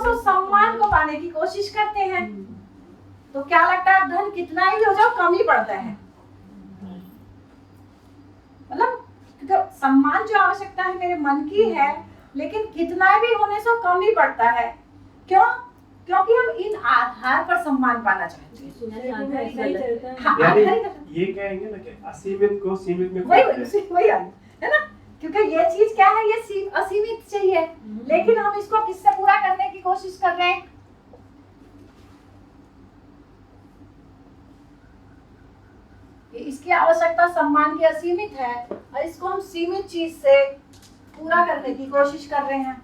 उस सम्मान को पाने की कोशिश करते हैं। तो क्या लगता है, धन कितना ही हो जाओ कम ही पड़ता है। मतलब सम्मान जो आवश्यकता है मेरे मन की है, लेकिन कितना भी होने से कम ही पड़ता है। क्यों? क्योंकि हम इन आधार पर सम्मान पाना चाहते हैं। ये कहेंगे ना कि असीमित को सीमित में वही है ना, क्योंकि ये चीज क्या है, ये असीमित चाहिए, लेकिन हम इसको किससे पूरा करने की कोशिश कर रहे हैं? इसकी आवश्यकता सम्मान की असीमित है और इसको हम सीमित चीज से पूरा करने की कोशिश कर रहे हैं।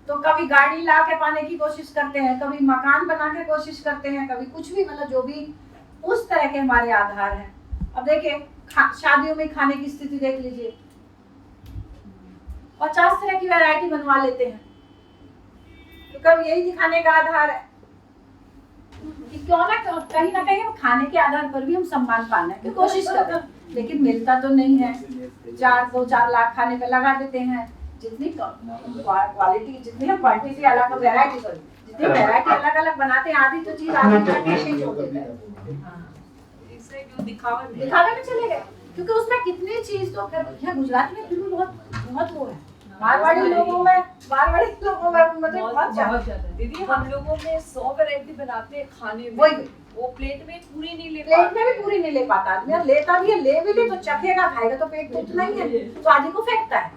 तो कभी गाड़ी ला के पाने की कोशिश करते हैं, कभी मकान बना के कोशिश करते हैं, कभी कुछ भी, मतलब जो भी उस तरह के हमारे आधार हैं। अब देखिए शादियों में खाने की स्थिति देख लीजिए, 50 तरह की वैरायटी बनवा लेते हैं, तो कब यही दिखाने का आधार है कि क्यों ना कहीं हम खाने के आधार पर भी हम सम्मान पाने की कोशिश करते हैं, लेकिन मिलता तो नहीं है। 4 लाख खाने पे लगा देते हैं। जितनी क्वालिटी, जितनी हम क्वांटिटी अलग वैरायटी करें, जितनी वैरायटी अलग अलग बनाते हैं, आधी तो चीज आधी चेंज हो जाती है। इससे क्यों दिखावे में चले गए, क्योंकि उसमें कितनी चीज तो यहाँ गुजरात में फिर भी बहुत वो है। मारवाड़ी लोगों में मतलब बहुत ज्यादा दीदी, हम लोगों में 100 वैरायटी बनाते हैं खाने में, वही वो प्लेट में पूरी नहीं ले प्लेट में भी पूरी नहीं ले पाता आदमी। और लेता भी है, ले भी ले तो चखेगा, खाएगा तो पेट तो उतना ही है, तो आधी को फेंकता है।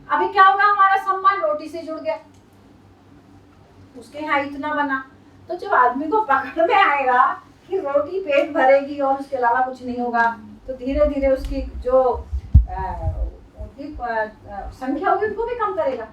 अभी क्या होगा, हमारा सम्मान रोटी से जुड़ गया, उसके यहाँ इतना बना, तो जब आदमी को पकड़ में आएगा कि रोटी पेट भरेगी और उसके अलावा कुछ नहीं होगा, तो धीरे धीरे उसकी जो संख्या होगी उनको भी कम करेगा।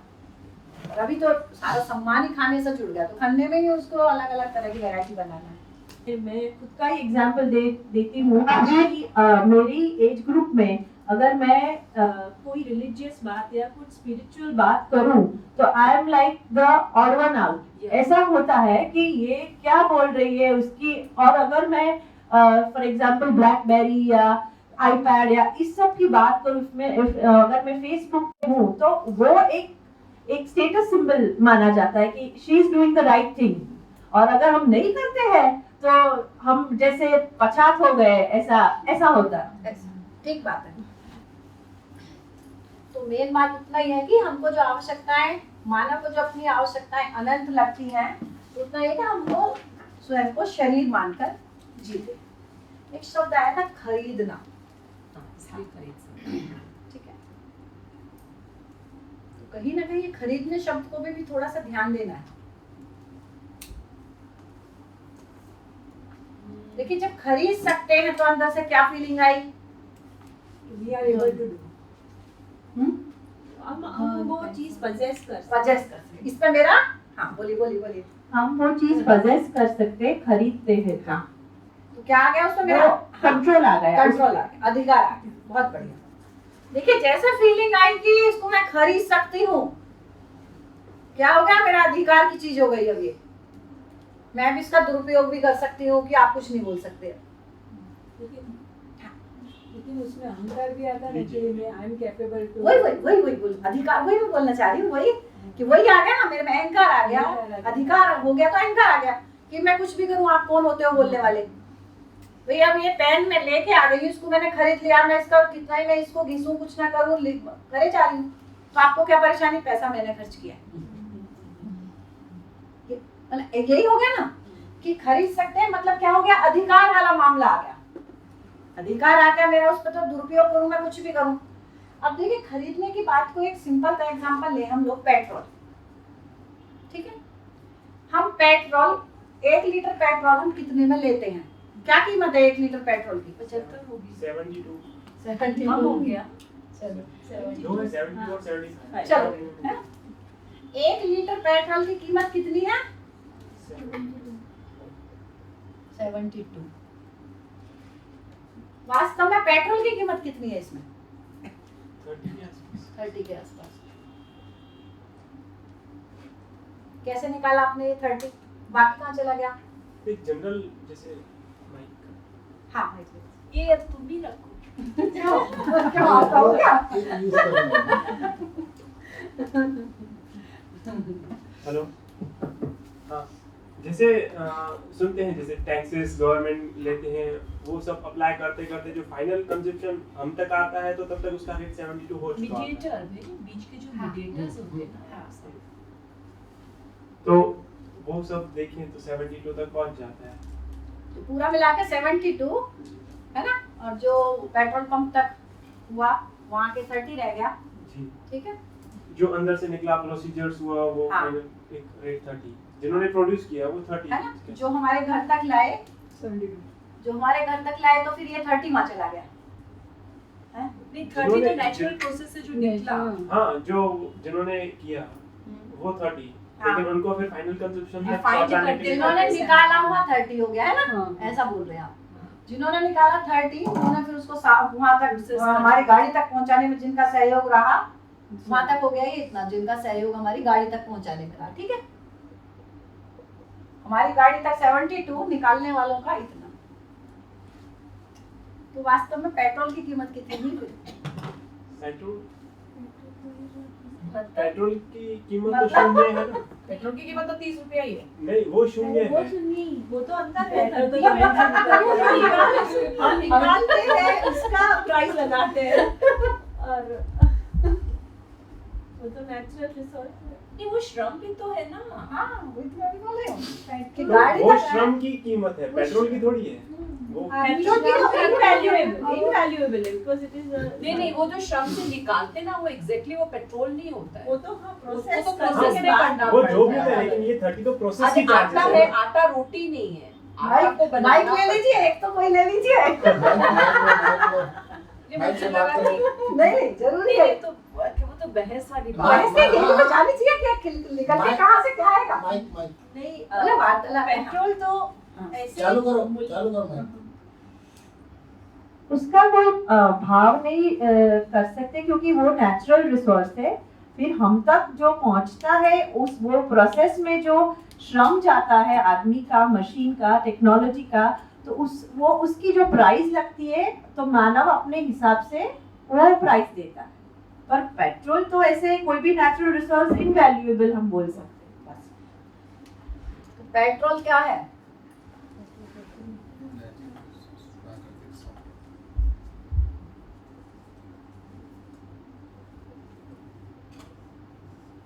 और अभी तो सारा सम्मान ही खाने से जुड़ गया, तो खाने में ही उसको अलग अलग तरह की वैरायटी बनाना है। मैं खुद का ही एग्जांपल देती हूँ कि मेरी एज ग्रुप में अगर मैं कोई रिलीजियस बात या कुछ स्पिरिचुअल बात करूं तो I am like the odd one out. ऐसा होता है कि ये क्या बोल रही है उसकी। और अगर मैं फॉर एग्जांपल ब्लैकबेरी या आईपैड या इस सब की बात करूं, अगर मैं फेसबुक पे हूँ तो वो एक स्टेटस सिंबल माना जाता है कि she is doing the right thing. और अगर हम नहीं करते हैं तो हम जैसे पछात हो गए, ऐसा होता है। ठीक बात है। तो मेन बात इतना ही है कि हमको जो आवश्यकताएं, मानव को जो अपनी आवश्यकताएं अनंत लगती हैं, उतना ही कि हमको स्वयं को शरीर मानकर जीते। एक शब्द आया था खरीदना, ठीक है, तो कहीं ना कहीं खरीदने शब्द को भी थोड़ा सा ध्यान देना है। देखिए जब खरीद सकते हैं तो अंदर से क्या feeling I? We are able to do. हम वो चीज पजेस कर सकते। इस पे मेरा बोलिए हम वो चीज पजेस कर सकते, खरीदते हैं। हाँ, तो क्या आ गया उसमें? मेरा कंट्रोल आ गया, अधिकार आ गया। बहुत बढ़िया। देखिए जैसे फीलिंग आई कि इसको मैं खरीद सकती हूँ, क्या हो गया? मेरा अधिकार की चीज हो गई। अब ये मैं भी इसका दुरुपयोग भी कर सकती हूँ कि आप कुछ नहीं बोल सकते। लेकिन उसमें अहंकार भी आता है कि मैं आई एम कैपेबल टू। वही अधिकार, वही मैं बोलना चाह रही हूँ, वही कि वही आ गया ना, मेरे में अहंकार आ गया, अधिकार हो गया तो अहंकार आ गया कि मैं कुछ भी करूँ, आप कौन होते हो बोलने वाले। भैया अब ये पेन में लेके आ गई, इसको मैंने खरीद लिया, मैं इसका कितना ही मैं इसको घिसूं, कुछ ना करूँ, करे जा रही हूँ, तो आपको क्या परेशानी? पैसा मैंने खर्च किया। मतलब यही हो गया ना कि खरीद सकते हैं, मतलब क्या हो गया? अधिकार वाला मामला आ गया। अधिकार आ गया मेरा, उस पर तो दुरुपयोग करूं, मैं कुछ भी करूं। अब देखिए खरीदने की बात को एक सिंपल सा एग्जांपल ले, हम लोग पेट्रोल, ठीक है, हम पेट्रोल 1 लीटर पेट्रोल हम कितने में लेते हैं? क्या कीमत है 1 लीटर पेट्रोल की? 75 होगी, 72 कम हो गया। चलो 72 और 75। चलो 1 लीटर पेट्रोल की कीमत कितनी है? 72। वास्तव में पेट्रोल की कीमत कितनी है इसमें? 30 के आसपास। कैसे निकाला आपने ये 30? बाकी कहाँ चला गया? एक जनरल जैसे माइक। हाँ ये तुम भी रखो। क्या आता हो क्या? हेलो हाँ, जैसे सुनते हैं जैसे टैक्सेस गवर्नमेंट लेते हैं, वो सब अप्लाई करते करते जो फाइनल कंजप्शन हम तक आता है तो तब तक उसका रेट 72 हो चुका है। मीडिएटर बीच के जो हाँ। मीडिएटर्स होते हैं ना, तो वो सब देखें तो 72 तक पहुंच जाता है। तो पूरा मिला के 72 है ना, और जो पेट्रोल पंप तक हुआ वहाँ के 30 रह गया। जी, ठीक है, जो अंदर से निकला प्रोसीजर्स हुआ वो हाँ। फाइनल एक रेट 30, जिन्होंने प्रोड्यूस किया वो 30 है ना, जो हमारे घर तक लाए, 72 जो हमारे घर तक लाए तो फिर ये 30 वहाँ चला गया है। नहीं 30 तो नेचुरल प्रोसेस से जो निकला। हाँ, जो जिन्होंने किया वो 30, हाँ। लेकिन उनको फिर फाइनल कंजप्शन हाँ, तक final पहुंचाने के लिए जिन्होंने 30 निकाला हुआ 30 हो गया है ना, हाँ। ऐसा बोल रहे हैं आप। जिन्होंने निकाला 30 उन्होंने फिर उसको वहाँ तक Process हमारी गाड़ी तक पहुँचाने में जिनका सहयोग रहा वहाँ तक हो गया ये इतना, जिनका सहयोग हमारी गाड़ी तक पहुँचाने में रहा। ठीक है, हमारी गाड़ी तक 72, निकालने वालों का इतना। तो वास्तव में पेट्रोल की कीमत कितनी हुई फिर? पेट्रोल की कीमत तो शून्य है ना। पेट्रोल की कीमत तो 30 रुपया ही है। नहीं, वो शून्य वो है। सुनिए, वो तो अंदर है। पेट्रोल तो यूएन से निकलता है। हम निकालते हैं, उसका प्राइस लगाते हैं और वो तो नेचुरल रिसोर्स है। नहीं वो श्रम भी तो है ना। हाँ, वही तो मैं भी बोल रही हूँ कि तो गाड़ी वो तक श्रम की कीमत है, पेट्रोल की थोड़ी है। वो पेट्रोल की तो इनवैल्यूएबल इनवैल्यूएबल है बिकॉज़ इट इज नहीं नहीं वो जो श्रम से निकालते ना वो एग्जैक्टली वो पेट्रोल नहीं होता है। वो तो हाँ प्रोसेस प्रोसेस प्रोसेस करने में के करना वो पड़ता जो भी है, लेकिन ये 30 तो प्रोसेस की अरे आटा चार्जेस है, है। आटा रोटी नहीं है। आटा को माइक बनाना ले लीजिए, एक तो कोई ले लीजिए। ये मुझे लगा कि नहीं जरूरी है। तो वो तो बहस वाली हाँ, बात वैसे यही तो जानी चाहिए कि निकल के कहाँ से क्या आएगा। माइक नहीं मतलब वार्तालाप है। पेट्रोल तो हाँ। ऐसे चालू करो माइक। उसका कोई भाव नहीं कर सकते क्योंकि वो नेचुरल रिसोर्स है। फिर हम तक जो पहुंचता है उस वो प्रोसेस में जो श्रम जाता है आदमी का, मशीन का, टेक्नोलॉजी का, तो उसकी जो प्राइस लगती है तो मानव अपने हिसाब से वो प्राइस देता है। पर पेट्रोल तो ऐसे कोई भी नेचुरल रिसोर्स इनवैल्यूएबल हम बोल सकते हैं बस। तो पेट्रोल क्या है?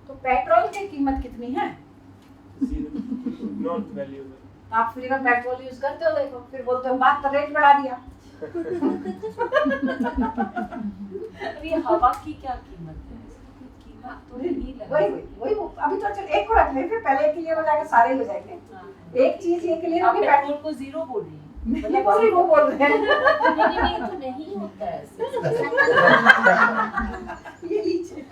तो पेट्रोल की कीमत कितनी है? Not valuable. आप फ्री में पेट्रोल यूज करते हो, देखो फिर बोलते हो बात तो रेट बढ़ा दिया। अभी हवा की क्या कीमत है? कीमत तो नहीं वही लगा। वही अभी तो चल एक को रख ले, फिर पहले एक क्लियर हो जाएगा, सारे हो जाएंगे। एक चीज ये क्लियर आप होगी, पेट्रोल को जीरो बोल रही हैं। मतलब वही वो बोल रहे हैं। नहीं तो नहीं होता है ऐसे। ये लीजिए।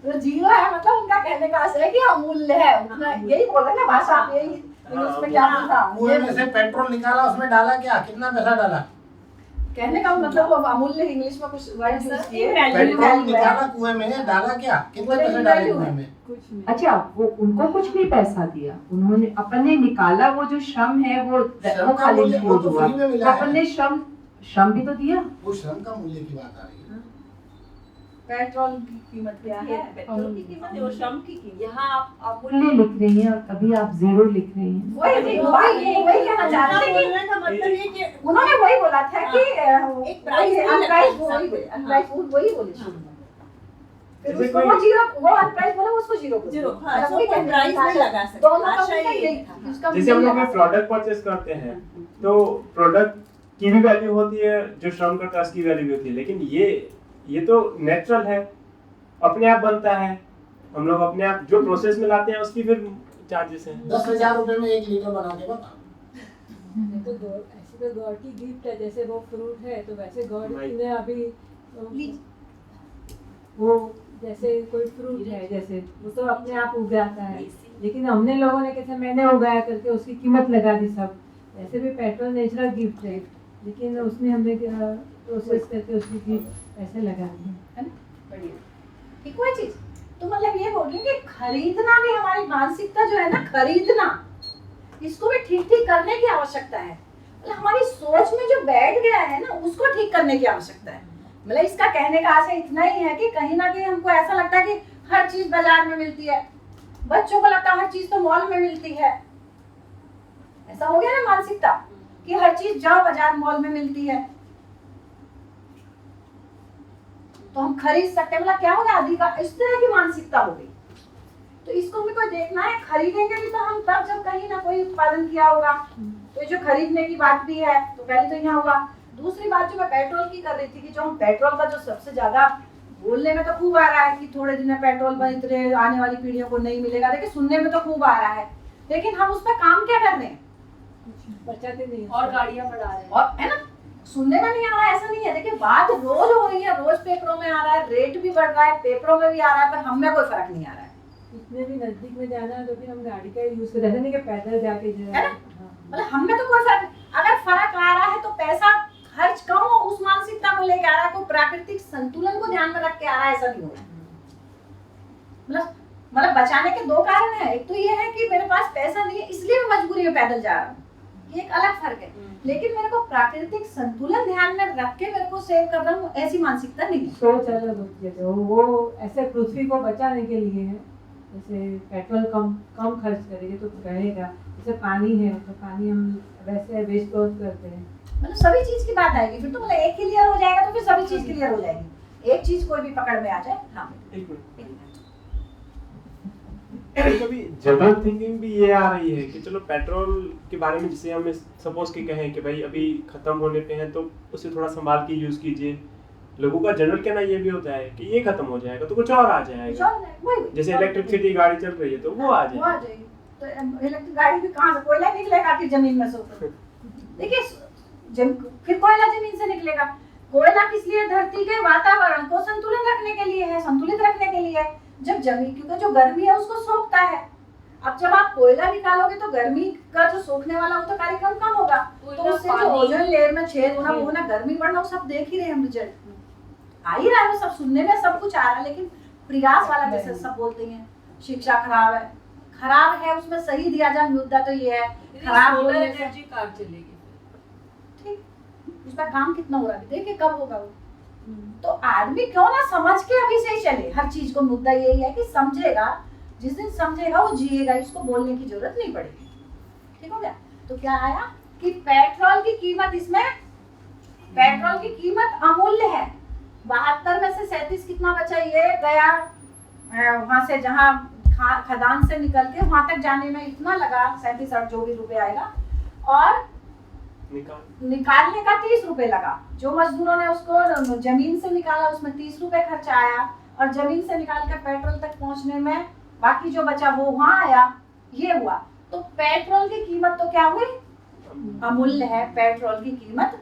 तो जीरो है मतलब उनका कहने का आशय है कि अमूल्य है, उतना यही बोल रहे हैं ना भाषा में, यही उसमें क्या बोलता कुएं में से पेट्रोल निकाला, उसमें डाला क्या, कितना पैसा डाला? कहने का मतलब वो अमूल्य इंग्लिश में कुछ वर्ड यूज किए। पेट्रोल निकाला कुएं में, डाला क्या, कितने पैसे डाले कुएं में? कुछ नहीं। अच्छा, वो उनको कुछ नहीं पैसा दिया, उन्होंने अपने निकाला, वो जो श्रम है वो श्रम का खाली मूल्य वो तो हुआ। फ्री में मिला है। अपने श्रम भी तो दिया। वो श्रम का मूल्य की बात आ रही है। पेट्रोल की कीमत क्या है? पेट्रोल की कीमत है और श्रम की कीमत। यहाँ आप मूल्य लिख रही हैं और कभी आप जीरो लिख रही हैं। वही कहना चाह रहे थे कि का मतलब ये कि उन्होंने वही बोला था कि एक प्राइस नहीं लगता अनप्राइस वही बोले शुरू में। फिर जैसे उसको कोई- वो जीरो, वो अनप्राइस बोला, उसको जीरो बोला। जीरो, हाँ, मतलब तो वही कोई कहने प्राइस का नहीं आशय। लगा सकते। दोनों का आशय मतलब ये यही था। था, उसका जैसे हम मूल्य लोग लगा प्रोडक्ट परचेस करते हैं तो प्रोडक्ट की भी वैल्यू होती है, जो श्रम करता है उसकी वैल्यू भी होती है, लेकिन ये तो नेचुरल है, अपने आप बनता है। हम लोग अपने आप जो प्रोसेस में लाते हैं उसकी फिर चार्जेस हैं। 10,000 रुपए में 1 लीटर बना के बता। तो ऐसे तो गॉड की गिफ्ट है, जैसे वो फ्रूट है तो वैसे गॉड Right. ने अभी वो जैसे कोई फ्रूट है, जैसे वो तो अपने आप उगाता है, लेकिन हमने लोगों ने कैसे मैंने उगाया करके उसकी कीमत लगा दी सब। ऐसे भी पेट्रोल नेचुरल गिफ्ट है, लेकिन उसमें हमने प्रोसेस करके उसकी कीमत ऐसे लगा दी है ना। बढ़िया, ठीक वही चीज। तो मतलब ये बोल रही हूँ कि खरीदना भी, हमारी मानसिकता जो है ना, खरीदना, इसको भी ठीक ठीक करने की आवश्यकता है। मतलब हमारी सोच में जो बैठ गया है ना, उसको ठीक करने की आवश्यकता है। मतलब इसका कहने का आशय इतना ही है कि कहीं ना कहीं हमको ऐसा लगता है कि हर चीज बाजार में मिलती है, बच्चों को लगता है हर चीज तो मॉल में मिलती है। ऐसा हो गया ना मानसिकता कि हर चीज जाओ बाजार मॉल में मिलती है तो हम खरीद सकते हैं। मतलब क्या हो गया, अधिकार, इस तरह की मानसिकता हो गई। तो इसको भी कोई देखना है, खरीदेंगे भी तो हम तब जब कहीं ना कोई उत्पादन किया होगा। तो ये जो खरीदने की बात भी है तो पहले तो यहाँ होगा। दूसरी बात जो मैं पेट्रोल की कर रही थी कि जो हम पेट्रोल का जो सबसे ज्यादा बोलने में तो खूब आ रहा है कि थोड़े दिन में पेट्रोल बंद रहे, आने वाली पीढ़ियों को नहीं मिलेगा, देखिए सुनने में तो खूब आ रहा है, लेकिन हम उस पर काम क्या कर रहे हैं? बचाते नहीं और गाड़ियां बढ़ा रहे हैं। और है ना, सुनने में नहीं आ रहा है ऐसा नहीं है, देखिए बात रोज हो रही है, रोज पेपरों में आ रहा है, रेट भी बढ़ रहा है, पेपरों में भी आ रहा है, पर हमें कोई फर्क नहीं आ रहा है। इतने भी नजदीक में जाना है तो फिर हम गाड़ी का यूज करते हैं, नहीं कि पैदल जाके है जाए। ना? मतलब हमें तो कोई फर्क, अगर फर्क आ रहा है तो पैसा खर्च कम हो उस मानसिकता को लेके आ रहा है, कोई प्राकृतिक संतुलन को ध्यान में रख के आ रहा है, ऐसा नहीं हो रहा है। मतलब बचाने के दो कारण है, एक तो ये है कि मेरे पास पैसा नहीं है इसलिए मैं मजबूरी में पैदल जा रहा हूँ, ये एक अलग फर्क है। लेकिन मेरे को प्राकृतिक संतुलन ध्यान में रख के मेरे को सेव कर रहा हूँ, ऐसी मानसिकता नहीं है। सोच अलग होती है, तो वो ऐसे पृथ्वी को बचाने के लिए है। जैसे पेट्रोल कम खर्च करेंगे तो रहेगा, जैसे पानी है तो पानी हम वैसे वेस्ट करते हैं। मतलब सभी चीज की बात आएगी फिर तो, मतलब एक क्लियर हो जाएगा तो फिर सभी चीज क्लियर हो जाएगी। एक चीज कोई भी पकड़ में आ जाए। हाँ एक मिनट, कभी जनरल थिंकिंग भी ये आ रही है कि चलो पेट्रोल के बारे में, जिसे हम सपोज के कहें कि भाई अभी खत्म होने पे है तो उसे थोड़ा संभाल के यूज कीजिए। लोगों का जनरल कहना ये भी होता है कि ये खत्म हो जाएगा तो कुछ और आ जाएगा, जैसे इलेक्ट्रिसिटी गाड़ी चल रही है तो वो आ जाएगी। तो इलेक्ट्रिक गाड़ी भी कहाँ से, कोयला निकलेगा कि जमीन में से? देखिए फिर कोयला जमीन से निकलेगा। कोयला किस लिए? धरती के वातावरण को संतुलन रखने के लिए है, संतुलित रखने के लिए। जब जमीन, क्योंकि जो गर्मी है उसको सोखता है। अब जब आप कोयला निकालोगे तो गर्मी का जो सोखने वाला वो तो कार्यक्रम कम होगा, तो उससे जो ओजोन लेयर में छेद होना, वो होना, गर्मी बढ़ना, वो सब देख ही रहे हैं हम, रिजल्ट आ ही रहा है, वो सब सुनने में सब कुछ आ रहा है। लेकिन प्रयास वाला जैसे सब बोलते हैं शिक्षा खराब है उसमें सही दिया जाए मुद्दा तो ये है, खराब सोलर बोलने से एनर्जी कार चलेगी। ठीक, उसका काम कितना हो रहा है देखिए कब होगा वो। तो आदमी क्यों ना समझ के अभी से ही चले हर चीज को। मुद्दा यही है कि समझेगा, जिस दिन समझेगा वो जिएगा, इसको बोलने की जरूरत नहीं पड़ेगी। ठीक हो गया? तो क्या आया कि पेट्रोल की कीमत, इसमें पेट्रोल की कीमत अमूल्य है। 72 में से 37 कितना बचा? ये गया वहां से, जहां खदान से निकल के वहां तक जाने में इतना लगा, 37 जो भी रुपए आएगा, और निकालने का 30 रुपए लगा। जो मजदूरों ने उसको जमीन से निकाला उसमें 30 रुपए खर्चा आया, और जमीन से निकाल कर पेट्रोल तक पहुंचने में बाकी जो बचा वो वहां आया। ये हुआ। तो पेट्रोल की कीमत तो क्या हुई? अमूल्य है। पेट्रोल की कीमत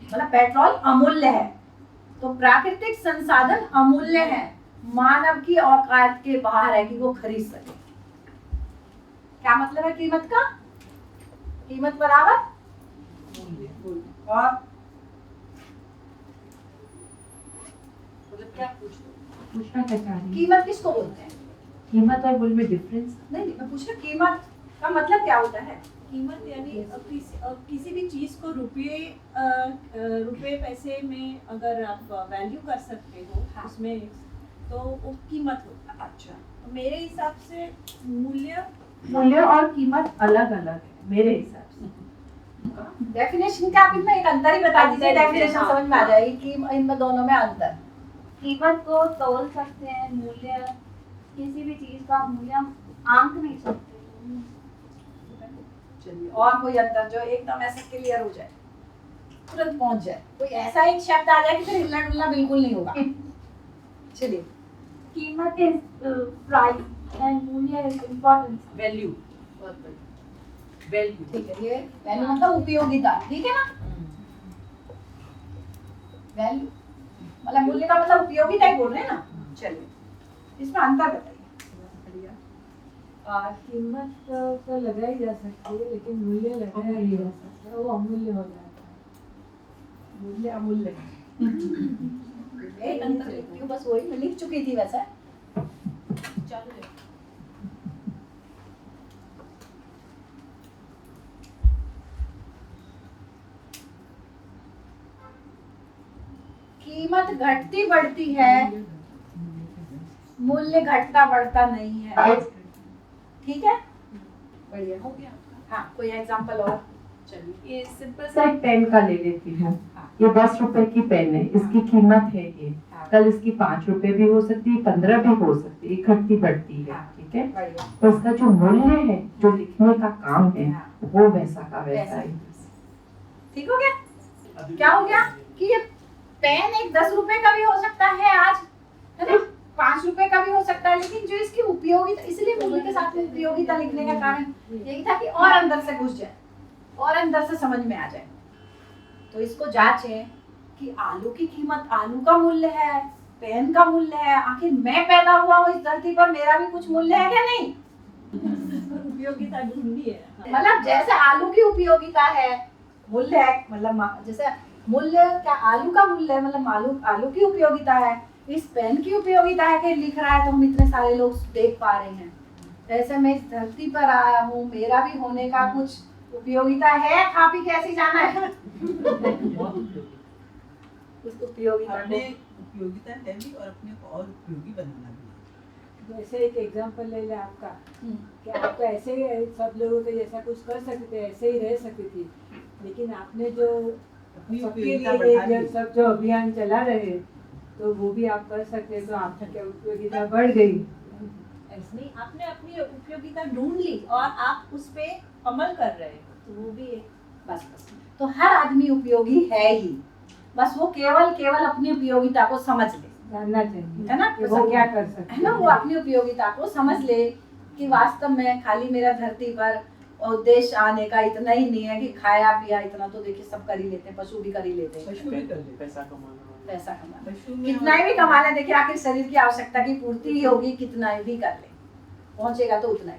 मतलब पेट्रोल अमूल्य है, तो प्राकृतिक संसाधन अमूल्य है, मानव की औकात के बाहर है कि वो खरीद सके। क्या मतलब है कीमत का? कीमत बराबर और मतलब क्या पूछना क्या चाह रही है? कीमत किसको बोलते हैं? कीमत और मूल्य में डिफरेंस? नहीं, मैं पूछ रही कीमत का मतलब क्या होता है? कीमत यानी किसी भी चीज को रुपए पैसे में अगर आप वैल्यू कर सकते हो, हाँ। उसमें तो वो कीमत होता है। अच्छा, तो मेरे हिसाब से मूल्य और कीमत अलग अलग है मेरे हिसाब से। डेफिनेशन का आप इनमें एक अंतर ही बता दीजिए, अंतर डेफिनेशन हाँ। समझ में आ जाएगी कि इनमें दोनों में अंतर। कीमत को तोल सकते हैं, मूल्य, किसी भी चीज का मूल्य हम आंक नहीं सकते। चलिए, और कोई अंतर जो एकदम ऐसे क्लियर हो जाए, तुरंत पहुंच जाए, कोई ऐसा एक शब्द आ जाए कि फिर हिलना डुलना बिल्कुल नहीं होगा। चलिए, कीमत इज प्राइस एंड मूल्य इज इम्पोर्टेंस। वैल्यू वैल्यू ठीक है, ये वैल्यू मतलब उपयोगिता, ठीक है ना? वैल्यू मतलब मूल्य का मतलब उपयोगिता ही बोल रहे हैं ना। चलिए, इसमें अंतर बताइए। कीमत तो लगाई जा सकती है, लेकिन मूल्य लगाया नहीं जा सकता, वो अमूल्य हो जाता है। मूल्य अमूल्य एक अंतर लिखती हूँ, बस वही मैं लिख चुकी थी वैसे। कीमत घटती बढ़ती है मूल्य घटता बढ़ता नहीं है। ठीक है, बढ़िया हो गया। हाँ, कोई एग्जांपल और? चलिए, ये सिंपल सा एक पेन का ले लेती हूँ। ये 10 रुपए की पेन है, इसकी कीमत है ये, कल इसकी 5 रुपए भी हो सकती है, 15 भी हो सकती है, घटती बढ़ती है। ठीक है, तो इसका जो मूल्य है, जो लिखने का काम है, वो वैसा का वैसा है। ठीक हो गया? क्या हो गया कि ये पेन एक 10 रुपए का भी हो सकता है आज, है ना, 5 रुपए का भी हो सकता है, लेकिन जो इसकी उपयोगिता, इसलिए मूल्य के साथ में उपयोगिता लिखने का कारण यही था कि और अंदर से घुस जाए और अंदर से समझ में आ जाए। तो इसको जांचें कि आलू की कीमत, आलू का मूल्य है, पेन का मूल्य है, आखिर मैं पैदा हुआ हूँ इस धरती पर, मेरा भी कुछ मूल्य है क्या? नहीं। उपयोगिता ढूंढी है। मतलब जैसे आलू की उपयोगिता है, मूल्य है, मतलब जैसे मूल्य क्या आलू का मूल्य है, मतलब आलू की उपयोगिता है, इस पेन की उपयोगिता है कि लिख रहा है तो हम इतने सारे लोग देख पा रहे हैं। ऐसे मैं इस धरती पर आया हूँ, मेरा भी होने का कुछ उपयोगिता है, खा पी कैसी जाना है। उस उपयोगिता अपने उपयोगिता है भी और अपने को और उपयोगी बनाना भी। जैसे एक एग्जांपल ले ले आपका, कि आप तो ऐसे ही सब लोगों के जैसा कुछ कर सकते थे, ऐसे ही रह सकती थी, लेकिन आपने जो अपनी सबके उपयोगिता लिए बढ़ा ली। सब जो अभियान चला रहे, तो वो भी आप कर सकते, तो आपकी उपयोगिता बढ़ गई। ऐसे नहीं, आपने अपनी उपयोगिता ढूंढ ली और आप उस पे अमल कर रहे हो, तो वो भी एक बस। तो हर आदमी उपयोगी है ही, बस वो केवल अपनी उपयोगिता को समझ ले, जानना चाहिए, है ना, कि वो क्या कर सकते है ना, वो अपनी उपयोगिता को समझ ले कि वास्तव में खाली मेरा धरती पर उद्देश्य आने का इतना ही नहीं है कि खाया पिया, इतना तो देखिए सब कर ही लेते हैं, पशु भी कर ही लेते हैं, पशु भी कर ले। पैसा कमाना, पैसा कमाना, पशु में कितना भी कमा ले, देखिए आखिर शरीर की आवश्यकता की पूर्ति ही होगी, कितना भी कर ले पहुंचेगा तो उतना ही।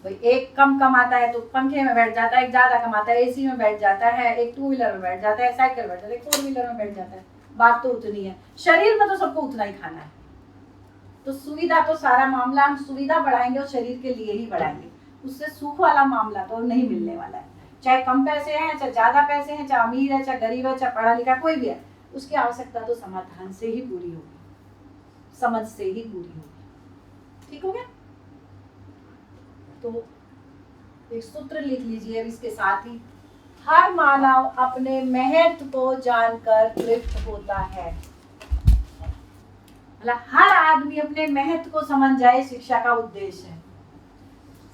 भाई एक कम कमाता है तो पंखे में बैठ जाता है, एक ज्यादा कमाता है एसी में बैठ जाता है, एक 2 व्हीलर में बैठ जाता है, साइकिल बैठ जाता है, एक 4 व्हीलर में बैठ जाता है, बात तो उतनी है। शरीर में तो सबको उतना ही खाना है, तो सुविधा तो सारा मामला हम सुविधा बढ़ाएंगे और शरीर के लिए ही बढ़ाएंगे, उससे सुख वाला मामला तो नहीं मिलने वाला है। चाहे कम पैसे हैं, चाहे ज्यादा पैसे हैं, चाहे अमीर है, चाहे गरीब है, चाहे पढ़ा लिखा कोई भी है, उसकी आवश्यकता तो समाधान से ही पूरी होगी, समझ से ही पूरी होगी। ठीक हो गया? तो एक सूत्र लिख लीजिए अब इसके साथ ही, हर मानव अपने महत्व को जानकर तृप्त होता है। मतलब हर आदमी अपने महत्व को समझ जाए, शिक्षा का उद्देश्य है।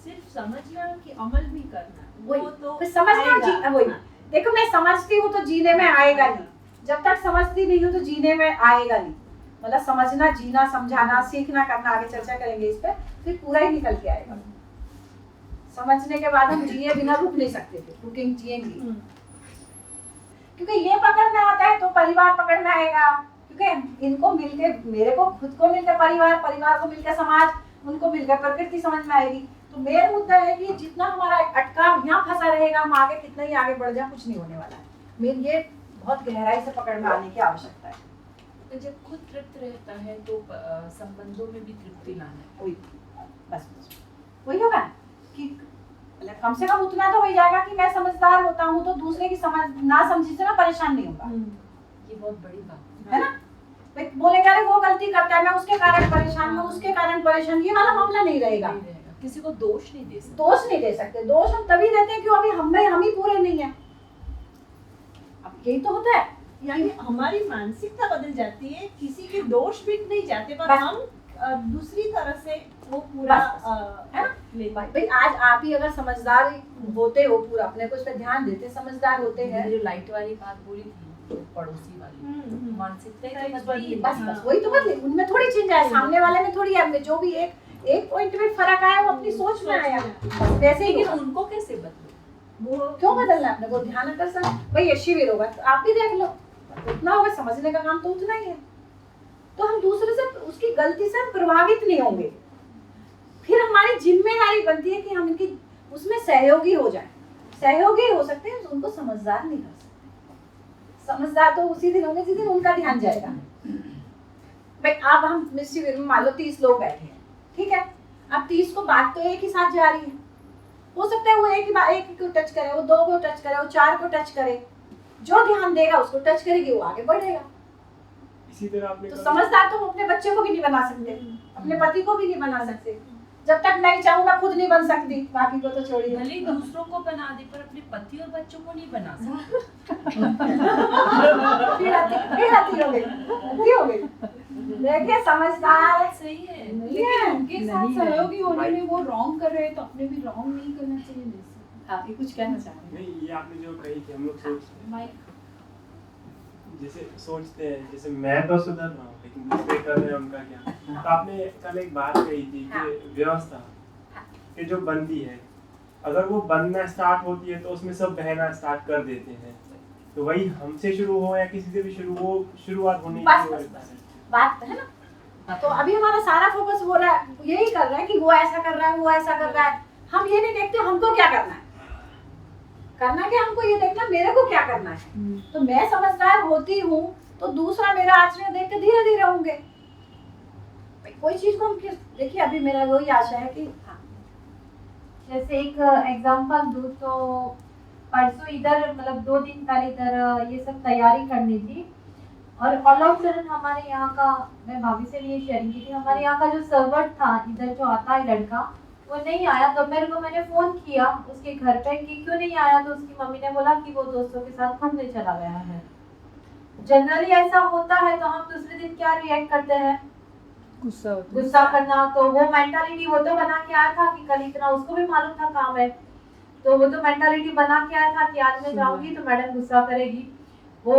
सिर्फ समझना कि अमल भी करना, वही वो तो फिर समझना आएगा। वही देखो, मैं समझती हूँ तो जीने में आएगा नहीं, जब तक समझती नहीं हूँ तो जीने में आएगा नहीं। मतलब समझना, जीना, समझाना, सीखना, करना, आगे चर्चा करेंगे इस पर, फिर पूरा ही निकल के आएगा। समझने के बाद हम जिए बिना रुक नहीं सकते थे, रुकेंगे जिएंगे, क्योंकि ये पकड़ना आता है तो परिवार पकड़ना आएगा, क्योंकि इनको मिलके, मेरे को खुद को मिलकर परिवार, परिवार को मिलकर समाज, उनको मिलकर प्रकृति समझ में आएगी। तो मेन मुद्दा है कि जितना हमारा अटकाव यहाँ फंसा रहेगा, हम आगे कितना ही आगे बढ़ जाए, कुछ नहीं होने वाला है। मेन ये बहुत गहराई से पकड़ में आने की आवश्यकता है। तो जब खुद तृप्त रहता है तो संबंधों में भी तृप्ति लाना है। वही बस वही होगा कि मतलब कम से कम उतना तो हो जाएगा कि मैं समझदार होता हूँ तो दूसरे की समझ ना समझी से मैं परेशान नहीं होगा। ये बहुत बड़ी बात है ना, भाई बोलेगा अरे वो गलती करता है, मैं उसके कारण परेशान, मैं उसके कारण परेशान, ये वाला मामला नहीं रहेगा। किसी को दोष नहीं दे सकते। दोष नहीं दे सकते, दोष हम तभी देते हैं क्यों, अभी हम ही पूरे नहीं है। अब यही तो होता है, यानी हमारी मानसिकता बदल जाती है, किसी के दोष भी नहीं जाते, पर बस। हम दूसरी तरह से वो पूरा है ना। भाई आज आप ही अगर समझदार होते हो, पूरा अपने को इस पर ध्यान देते, समझदार होते हैं, जो लाइट वाली बात बोली थी पड़ोसी वाली, मानसिकता ही तो बदली। बस बस वही तो बदले, उनमें थोड़ी चेंज आया, सामने वाले में थोड़ी है, जो भी एक पॉइंट में फर्क आया वो अपनी सोच में आया, वैसे ही। लेकिन उनको कैसे बदले, वो क्यों बदलना है अपने को, ध्यान आकर्षण। भाई ये शिविर होगा तो आप भी देख लो, उतना होगा, समझने का काम तो उतना ही है। तो हम दूसरे से, उसकी गलती से हम प्रभावित नहीं होंगे, फिर हमारी जिम्मेदारी बनती है कि हम इनकी उसमें सहयोगी हो जाए। सहयोगी हो सकते हैं, उनको समझदार नहीं कर सकते। समझदार तो उसी दिन होंगे जिस दिन उनका ध्यान जाएगा। भाई अब हम शिविर में मान लो 30 लोग बैठे हैं, ठीक है, अब 30 को बात तो एक ही साथ जा रही है, हो सकता है वो एक को टच करे, वो 2 को टच करे, वो 4 को टच करे, जो ध्यान देगा उसको टच करेगी, वो आगे बढ़ेगा। इसी तरह आपने तो समझदार तो हम अपने बच्चे को भी नहीं बना सकते, अपने पति को भी नहीं बना सकते। जब तक नहीं चाहूँ मैं खुद नहीं बन सकती, बाकी को तो छोड़िए। भले ही दूसरों को बना दे पर अपने पति और बच्चों को नहीं बना सकते। फिर आती हो गई। देखिए समझदार सही है, नहीं है। उनके साथ सहयोगी होने में वो रॉन्ग कर रहे हैं तो अपने भी रॉन्ग नहीं करना चाहिए। हाँ, ये कुछ कहना चाह रहे नहीं, ये आपने जो कही थी, हम लोग जैसे सोचते हैं, जैसे मैं तो सुधर रहा हूँ लेकिन दूसरे कर रहे हैं, उनका क्या। तो आपने कल एक बात कही थी कि व्यवस्था कि जो बनती है, अगर वो बनना स्टार्ट होती है तो उसमें सब बहना स्टार्ट कर देते हैं। तो वही हमसे शुरू हो या किसी से भी शुरुआत होनी चाहिए। बात है ना। तो अभी हमारा सारा फोकस हो रहा है, यही कर रहा है कि वो ऐसा कर रहा है, वो ऐसा कर रहा है। हम ये नहीं देखते हमको क्या करना है, करना क्या हमको ये देखना मेरे को क्या करना है। तो मैं समझदार होती हूँ तो दूसरा मेरा आचरण देख के धीरे धीरे होंगे। कोई चीज को हम देखिए, अभी मेरा वही आशा है कि हाँ। जैसे एक एग्जांपल दूँ तो परसों इधर मतलब 2 दिन पहले इधर ये सब तैयारी करनी थी और ऑल ऑफ सडन हमारे यहाँ का, मैं भाभी से भी ये शेयरिंग की थी, हमारे यहाँ का जो सर्वर था इधर जो आता है लड़का, वो नहीं आया। तो मैंने फोन किया उसके घर पे कि क्यों नहीं आया, तो उसकी मम्मी ने बोला कि वो दोस्तों के साथ घूमने चला गया है। जनरली ऐसा होता है तो हम दूसरे दिन क्या रिएक्ट करते हैं, गुस्सा करना। तो वो मेंटालिटी वो तो बना के आया था कि कल इतना, उसको भी मालूम था काम है, तो वो तो मेंटालिटी बना के आया था कि आज मैं जाऊंगी तो मैडम गुस्सा करेगी। वो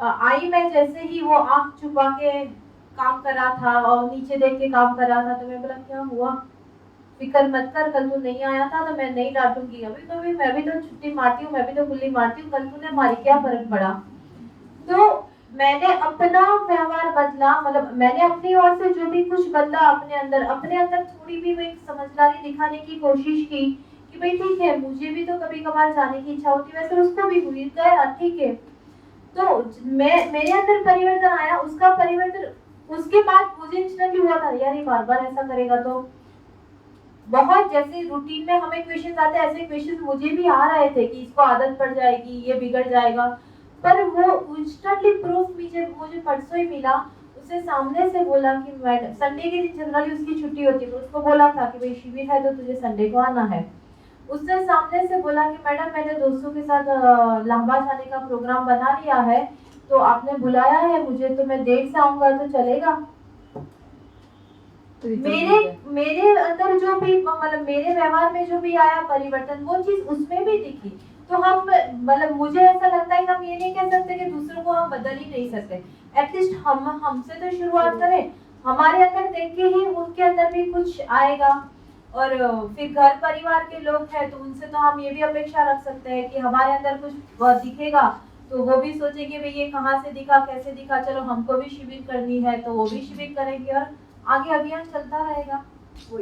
आई, मैं जैसे ही वो आंख छुपा के काम कर रहा था और नीचे देख के काम कर रहा था, तो मैं बोला क्या हुआ, फिक्र मत कर, कल तू नहीं आया था तो मैं नहीं डांटूंगी। अभी तो भी मैं भी तो छुट्टी मारती हूँ, मैं भी तो गुल्ली मारती हूँ, कल तूने मारी क्या फर्क पड़ा। तो मैंने अपना व्यवहार बदला, मतलब मैंने अपनी ओर से जो भी कुछ बदला अपने अंदर थोड़ी भी मैं समझदारी दिखाने की कोशिश की कि भाई ठीक है, मुझे भी तो कभी कभार जाने की इच्छा होती है, वैसे उसको भी हुई, गया ठीक है। तो मेरे अंदर परिवर्तन आया, उसका परिवर्तन उसके बाद मुझे इंस्टेंटली हुआ था, यार ये बार बार ऐसा करेगा तो बहुत, जैसे रूटीन में हमें क्वेश्चन आते हैं ऐसे क्वेश्चन मुझे भी आ रहे थे कि इसको आदत पड़ जाएगी, ये बिगड़ जाएगा। पर वो इंस्टेंटली प्रूफ मुझे परसों ही मिला। उसने सामने से बोला कि मैडम, संडे के दिन जनरली उसकी छुट्टी होती है, तो उसको बोला था कि भाई शिविर है तो तुझे संडे को आना है। उसने सामने से बोला कि मैडम मैंने दोस्तों के साथ इलाहाबाद जाने का प्रोग्राम बना लिया है, तो आपने बुलाया है मुझे, तो मैं देर से आऊंगा तो चलेगा। मेरे अंदर जो भी मतलब मेरे व्यवहार में जो भी आया परिवर्तन, वो चीज उसमें भी दिखी। तो हम मतलब मुझे ऐसा लगता है कि हम ये नहीं कह सकते कि दूसरों को हम बदल ही नहीं सकते। एटलीस्ट हमसे तो शुरुआत करें, हमारे अंदर देख के ही उनके अंदर भी कुछ आएगा। और फिर घर परिवार के लोग हैं तो उनसे तो हम ये भी अपेक्षा रख सकते हैं कि हमारे अंदर कुछ दिखेगा तो वो भी सोचेंगे भाई ये कहाँ से दिखा, कैसे दिखा, चलो हमको भी शिविर करनी है तो वो भी शिविर करेंगे और आगे अभियान चलता रहेगा। जो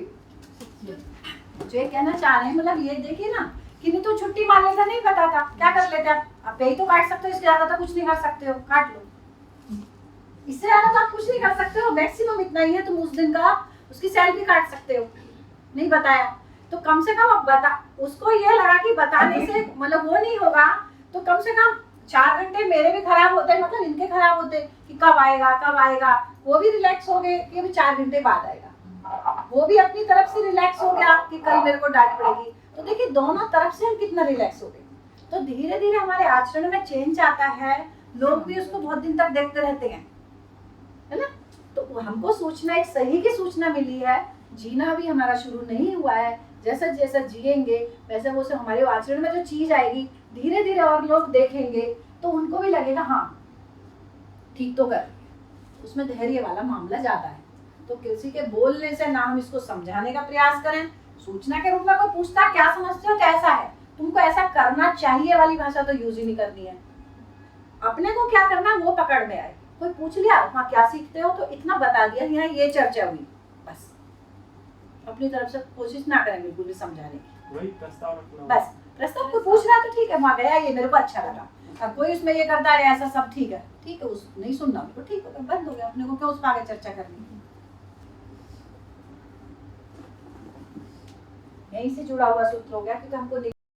ये कहना चाह रहे हैं, मतलब ये देखिए ना कि नहीं तो छुट्टी मारने का नहीं पता था, क्या कर लेते आप यही तो काट सकते हो, इससे ज्यादा तो कुछ नहीं कर सकते हो, काट लो। इससे ज्यादा तो आप कुछ नहीं कर सकते हो, मैक्सिमम इतना ही है, तुम उस दिन का उसकी सैलरी काट सकते हो। नहीं बताया तो कम से कम बता, उसको ये लगा कि बताने से मतलब वो नहीं होगा, तो कम से कम 4 घंटे मेरे भी खराब होते, मतलब इनके खराब होते कि कब आएगा। वो भी रिलैक्स हो गए कि अभी 4 घंटे बाद आएगा, वो भी अपनी तरफ से रिलैक्स हो गया कि कल मेरे को डांट पड़ेगी। तो देखिए दोनों तरफ से हम कितना रिलैक्स हो गए। तो धीरे धीरे हमारे आचरण में चेंज आता है, लोग भी उसको बहुत दिन तक देखते रहते हैं, है ना। तो हमको सूचना, एक सही की सूचना मिली है, जीना भी हमारा शुरू नहीं हुआ है। जैसा जैसा जिएंगे वैसे वो हमारे आचरण में जो चीज आएगी धीरे धीरे और लोग देखेंगे तो उनको भी लगेगा हाँ ठीक तो कर, उसमें धैर्य वाला मामला ज्यादा है। तो किसी के बोलने से ना हम इसको समझाने का प्रयास करें, सूचना के रूप में कोई पूछता क्या समझते हो, कैसा है, तुमको ऐसा करना चाहिए वाली भाषा तो यूज ही नहीं करनी है। अपने को क्या करना वो पकड़ में आए, कोई पूछ लिया वहाँ क्या सीखते हो तो इतना बता दिया, यहाँ ये चर्चा हुई, बस अपनी तरफ से कोशिश ना करें बिल्कुल भी समझाने की, वही प्रस्ताव रखना। बस प्रस्ताव को पूछ रहा तो ठीक है, वहाँ गया ये मेरे को अच्छा लगा, अब कोई उसमें ये करता है ऐसा सब ठीक है उस नहीं सुनना तो ठीक हो गया, बंद हो गया, अपने को क्यों उस पर आगे चर्चा करनी। यहीं से जुड़ा हुआ सूत्र हो गया क्योंकि हमको